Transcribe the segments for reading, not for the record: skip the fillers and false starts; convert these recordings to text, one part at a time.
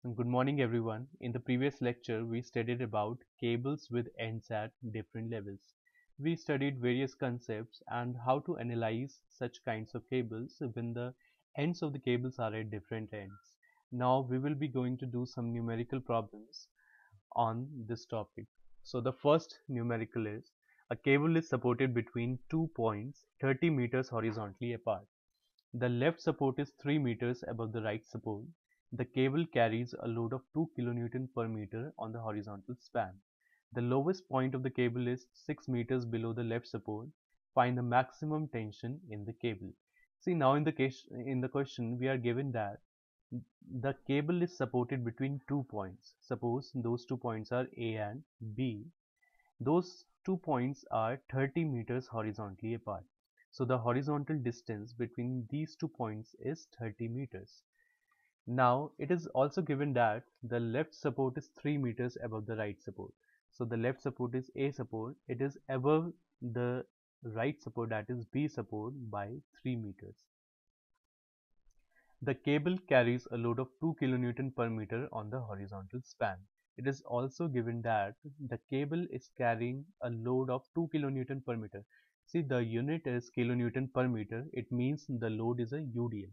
Good morning, everyone. In the previous lecture, we studied about cables with ends at different levels. We studied various concepts and how to analyze such kinds of cables when the ends of the cables are at different ends. Now, we will be going to do some numerical problems on this topic. So, the first numerical is a cable is supported between 2 points 30 meters horizontally apart. The left support is 3 meters above the right support. The cable carries a load of 2 kN per meter on the horizontal span. The lowest point of the cable is 6 meters below the left support. Find the maximum tension in the cable. See, now in the question we are given that the cable is supported between 2 points. Suppose those 2 points are A and B. Those 2 points are 30 meters horizontally apart. So the horizontal distance between these 2 points is 30 meters. Now it is also given that the left support is 3 meters above the right support. So the left support is A support. It is above the right support, that is B support, by 3 meters. The cable carries a load of 2 kN per meter on the horizontal span. It is also given that the cable is carrying a load of 2 kN per meter. See, the unit is kilonewton per meter. It means the load is a UDL.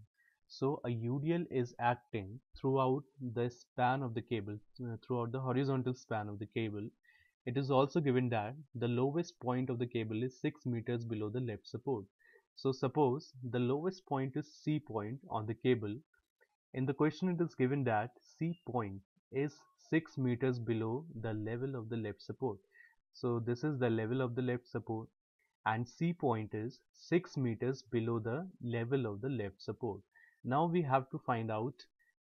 So a UDL is acting throughout the span of the cable, throughout the horizontal span of the cable. It is also given that the lowest point of the cable is 6 meters below the left support. So suppose the lowest point is C point on the cable. In the question it is given that C point is 6 meters below the level of the left support. So this is the level of the left support and C point is 6 meters below the level of the left support. Now we have to find out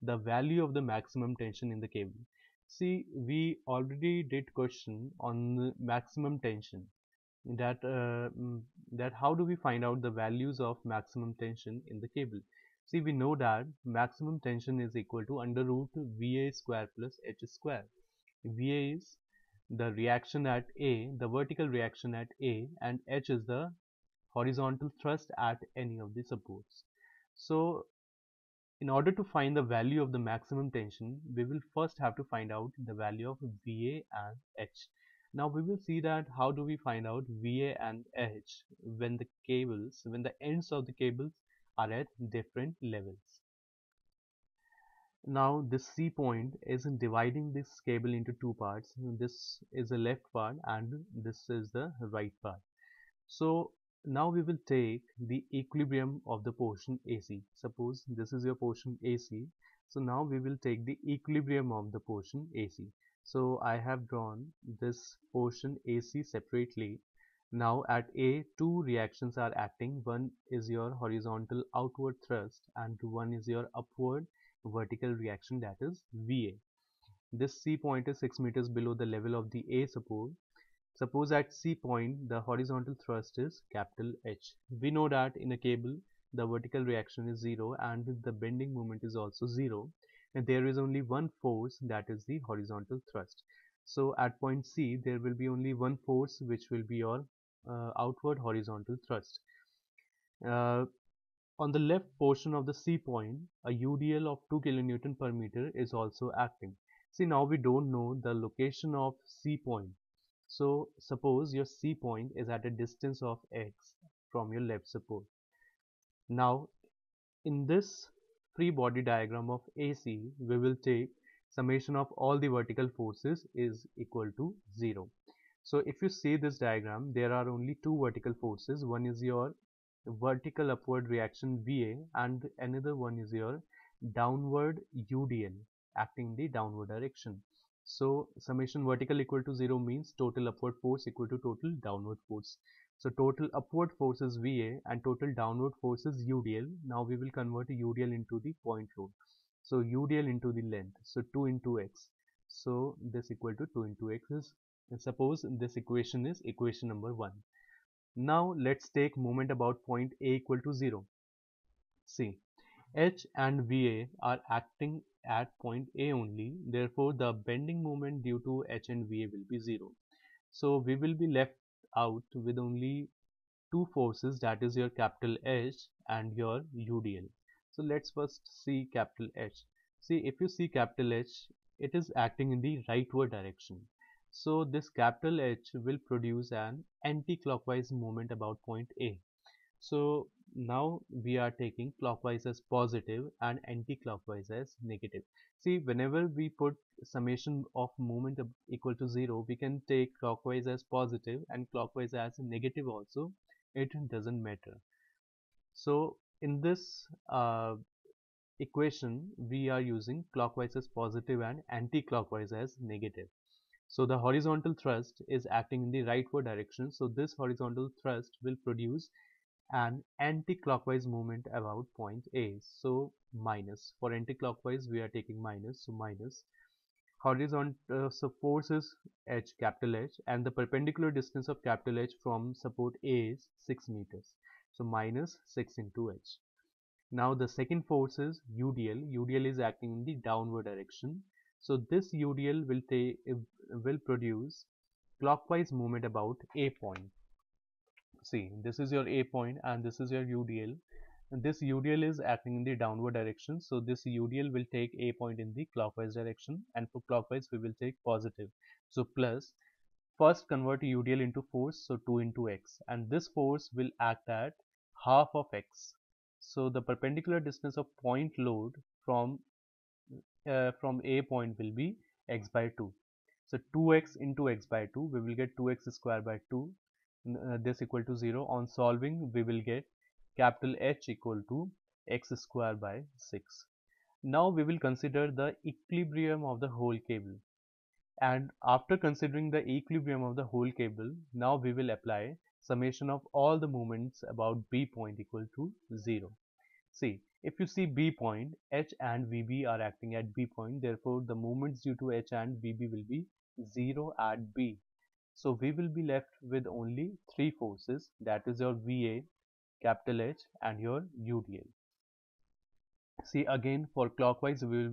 the value of the maximum tension in the cable. See, we already did question on the maximum tension, that that how do we find out the values of maximum tension in the cable. See, we know that maximum tension is equal to under root VA square plus H square. VA is the reaction at A, the vertical reaction at A, and H is the horizontal thrust at any of the supports. So in order to find the value of the maximum tension, we will first have to find out the value of VA and H. Now we will see that how do we find out VA and H when the ends of the cables are at different levels. Now this C point is in dividing this cable into two parts. This is the left part and this is the right part. So now we will take the equilibrium of the portion AC. Suppose this is your portion AC. So now we will take the equilibrium of the portion AC. So I have drawn this portion AC separately. Now at A, two reactions are acting. One is your horizontal outward thrust and one is your upward vertical reaction, that is VA. This C point is 6 meters below the level of the A support. Suppose at C point the horizontal thrust is capital H. We know that in a cable the vertical reaction is 0 and the bending moment is also 0, and there is only one force, that is the horizontal thrust. So at point C there will be only one force, which will be your outward horizontal thrust. Uh, on the left portion of the C point, a UDL of 2 kN per meter is also acting. See, now we don't know the location of C point. So suppose your C point is at a distance of x from your left support. Now in this free body diagram of AC, we will take summation of all the vertical forces is equal to 0. So if you see this diagram, there are only two vertical forces. One is your vertical upward reaction VA and another one is your downward UDL acting in the downward direction. So summation vertical equal to 0 means total upward force equal to total downward force. So total upward force is VA and total downward force is UDL. Now we will convert UDL into the point load. So UDL into the length. So 2 into x. So this equal to 2 into x is, suppose this equation is equation number 1. Now let's take moment about point A equal to 0. See, H and VA are acting at point A only, therefore the bending moment due to H and VA will be 0. So we will be left out with only two forces, that is your capital H and your UDL. So let's first see capital H. See, if you see capital H, it is acting in the rightward direction. So this capital H will produce an anti-clockwise movement about point A. So now we are taking clockwise as positive and anti-clockwise as negative. See, whenever we put summation of movement equal to 0, we can take clockwise as positive and clockwise as negative also. It doesn't matter. So in this equation, we are using clockwise as positive and anti-clockwise as negative. So the horizontal thrust is acting in the rightward direction. So this horizontal thrust will produce an anti-clockwise movement about point A. So minus. For anti-clockwise, we are taking minus. So minus. Horizontal, so force is H, capital H, and the perpendicular distance of capital H from support A is 6 meters. So minus 6 into H. Now the second force is UDL. UDL is acting in the downward direction. So this UDL will produce clockwise movement about A point. See, this is your A point and this is your UDL. And this UDL is acting in the downward direction. So this UDL will take A point in the clockwise direction, and for clockwise we will take positive. So plus, first convert UDL into force, so 2 into x, and this force will act at half of x. So the perpendicular distance of point load from A point will be x by 2. So 2x into x by 2, we will get 2x square by 2, this equal to 0. On solving, we will get capital H equal to x square by 6. Now we will consider the equilibrium of the whole cable. And after considering the equilibrium of the whole cable, now we will apply summation of all the moments about B point equal to 0. See, if you see B point, H and VB are acting at B point, therefore the moments due to H and VB will be 0 at B. So we will be left with only 3 forces, that is your VA, capital H and your UDL. See, again for clockwise we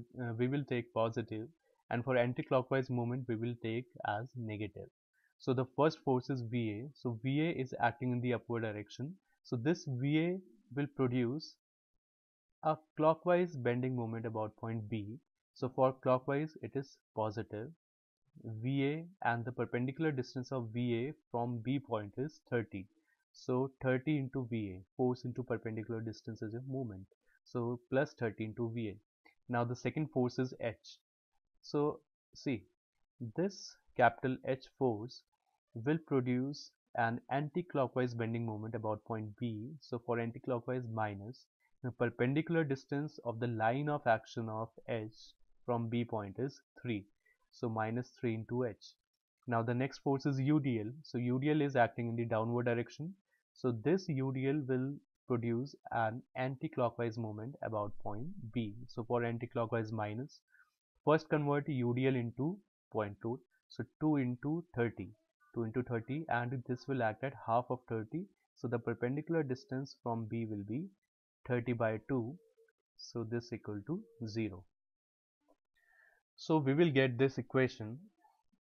will take positive, and for anti-clockwise movement we will take as negative. So the first force is VA. So VA is acting in the upward direction. So this VA will produce a clockwise bending moment about point B. So for clockwise it is positive VA, and the perpendicular distance of VA from B point is 30. So 30 into VA, force into perpendicular distance is a moment. So plus 30 into VA. Now the second force is H. So see, this capital H force will produce an anti-clockwise bending moment about point B. So for anti-clockwise minus, the perpendicular distance of the line of action of H from B point is 3. So minus 3 into H. Now the next force is UDL. So UDL is acting in the downward direction. So this UDL will produce an anti-clockwise moment about point B. So for anti-clockwise minus, first convert UDL into point load. So 2 into 30. 2 into 30, and this will act at half of 30. So the perpendicular distance from B will be 30 by 2. So this equal to 0. So we will get this equation.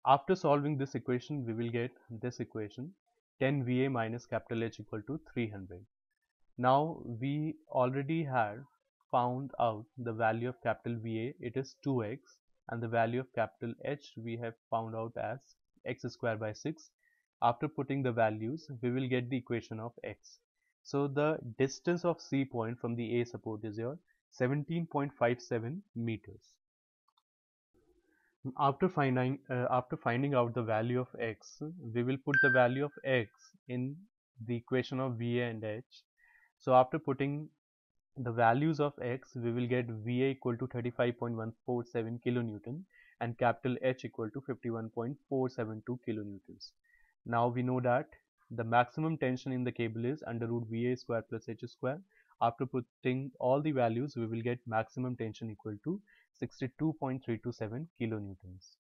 After solving this equation, we will get this equation, 10 VA minus capital H equal to 300. Now we already had found out the value of capital VA, it is 2x, and the value of capital H we have found out as x square by 6. After putting the values, we will get the equation of x. So the distance of C point from the A support is your 17.57 meters. After finding out the value of x, we will put the value of x in the equation of VA and H. So after putting the values of x, we will get VA equal to 35.147 kilonewton and capital H equal to 51.472 kilonewtons. Now we know that the maximum tension in the cable is under root VA square plus H square. After putting all the values, we will get maximum tension equal to 62.327 kilonewtons.